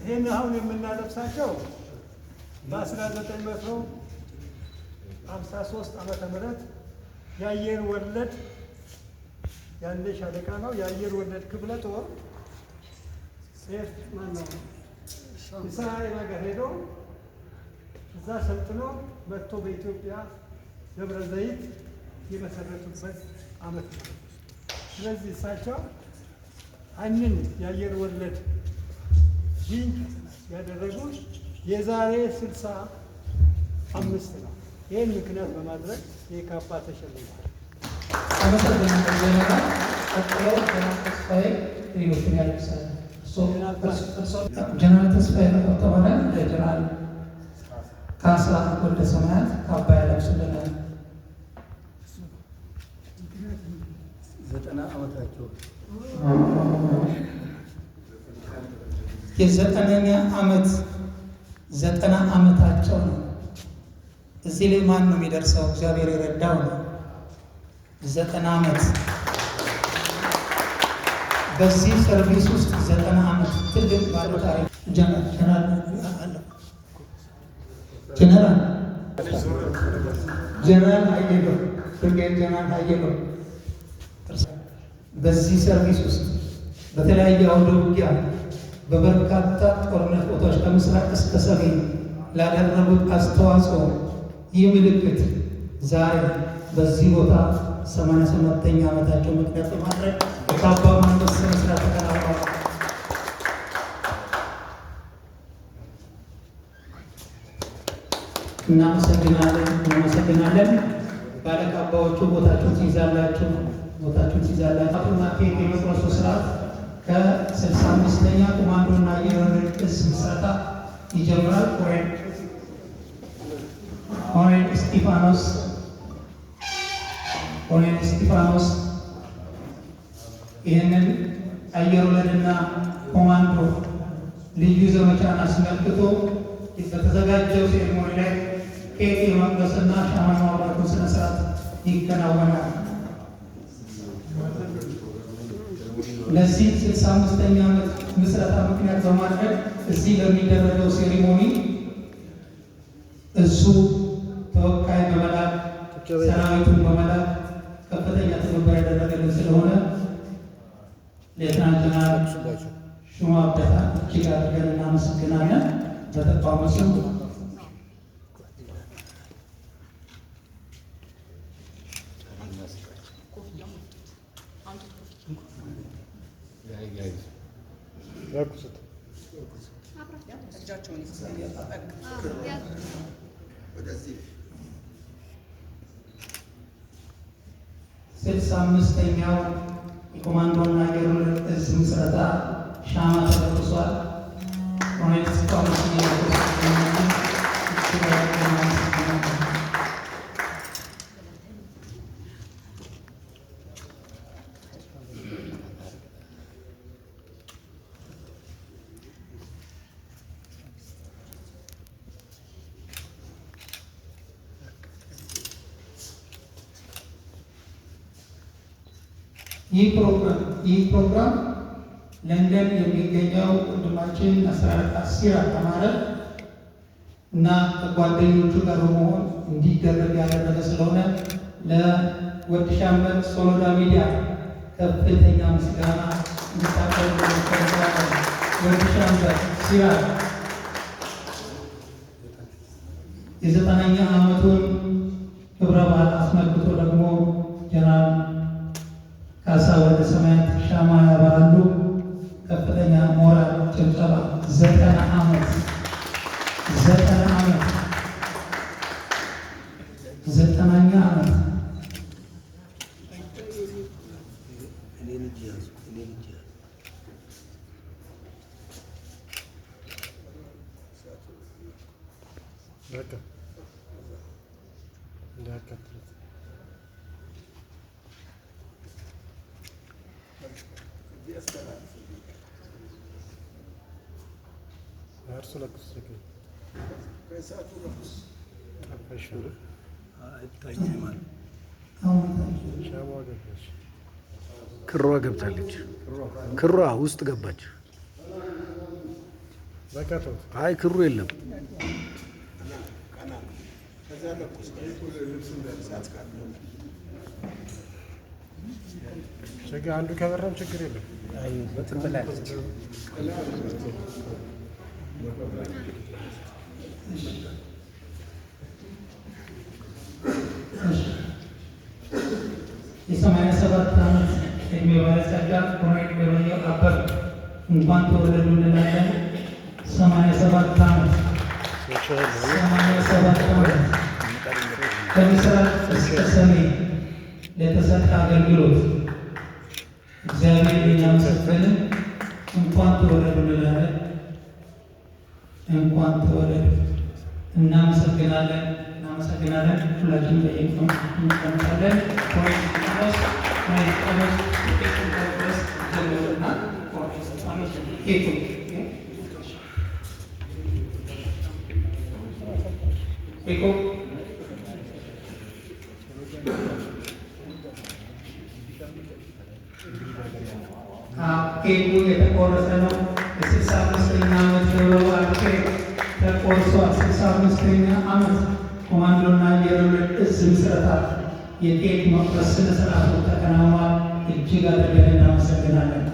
ይህን አሁን የምናለብሳቸው በ1953 ዓመተ ምህረት የአየር ወለድ ያለ ሻለቃ ነው። የአየር ወለድ ክፍለ ጦር እስራኤል ሀገር ሄዶ እዛ ሰልጥኖ መጥቶ በኢትዮጵያ ደብረ ዘይት የመሰረቱበት ዓመት ነው። ስለዚህ እሳቸው ያንን የአየር ወለድ ጂንክ ያደረጉት የዛሬ 65 ነው። ይህን ምክንያት በማድረግ የካባ ተሸልሟል። ጀነራል ተስፋዬ ከተባለ ጀነራል ካሳ ወልደ ሰማያት ካባ ያለብሱልናል። 90 ዓመታቸው የ90ኛ ዓመት 90 ዓመታቸው ነው። እዚህ ላይ ማን ነው የሚደርሰው? እግዚአብሔር የረዳው ነው። 90 ዓመት በዚህ ሰርቪስ ውስጥ 90 ዓመት ትልቅ ባለታሪክ ጀነራል አየለው ብርጌድ ጀነራል አየለው በዚህ ሰርቪስ ውስጥ በተለያየ አውደ ውጊያ በበርካታ ጦርነት ቦታዎች ከምስራቅ እስከ ሰሜን ላደረጉት አስተዋጽኦ ይህ ምልክት ዛሬ በዚህ ቦታ 87ኛ ዓመታቸው ምክንያት በማድረግ የካባ ማንበስ ስነስርዓት ተከናውኗል። እናመሰግናለን። ባለካባዎቹ ቦታችሁን ትይዛላችሁ። አቶና ኬክ የመቁረሱ ስርዓት ከ65ኛ ኮማንዶና አየር ወለድ ዕዝ ምስረታ ይጀምራል። ኮሎኔል እስጢፋኖስ ይህንን አየር ወለድና ኮማንዶ ልዩ ዘመቻን አስመልክቶ በተዘጋጀው ሴሬሞኒ ላይ ኬክ የመቁረስና ሻማ የማብራቱ ስነስርዓት ይከናወናል። ለዚህ 65ኛ ዓመት ምስረታ ምክንያት በማድረግ እዚህ ለሚደረገው ሴሪሞኒ እሱ ተወካይ በመላክ ሰራዊቱን በመላክ ከፍተኛ ትብብር ያደረገልን ስለሆነ ሌተናንት ጀነራል ሹማ አብደታ እጅግ አድርገን እናመሰግናለን። በተቋሙ ስም ስልሳ አምስተኛው የኮማንዶና አየር ወለድ ዕዝ ምስረታ ሻማ ተለኩሷል። ኮሎኔል እስጢፋኖስ ይህ ፕሮግራም ለንደን የሚገኘው ወንድማችን አሲር አማረ እና ከጓደኞቹ ጋር በመሆን እንዲደረግ ያደረገ ስለሆነ ለወድ ሻምበል ሶሎዳ ሚዲያ ከፍተኛ ምስጋና እንድታቀርቡ እንፈልጋለን። ወድ ሻምበል ሲራጅ የ90ኛ ዓመቱን ክብረ በዓል አስመልክቶ ደግሞ ጀነራል ካሳ ወልደ ሰማያት ሻማ ያበራሉ። ከፍተኛ ሞራል ጭብጨባ። 90 ዓመት 90ኛ ዓመት ክሯ ገብታለች። ክሯ ውስጥ ገባች። አይ ክሩ የለም። አንዱ ከበራም ችግር የለም። የ87 ዓመት ዕድሜ ባለጸጋ ኮሎኔል ገበየሁ አበበ እንኳን ተወለዱ እንላለን። 87 ዓመት ከምስራቅ እስከ ሰሜን ለተሰጠ አገልግሎት እግዚአብሔር እያመሰገንን እንኳን ተወለዱ እንላለን። እንኳን ተወለዱ። እናመሰግናለን። ሁላችን እንቀመጣለን። ኬኩ የተቆረሰ ነው። የ65ኛ ዓመት ደብረ በዓል ኬክ ተቆርሷል። 65ኛ ዓመት ኮማንዶና አየር ወለድ ዕዝ ምስረታ የኬክ መቁረስ ስነ ስርዓቱ ተከናውኗል። እጅግ አድርገን እናመሰግናለን።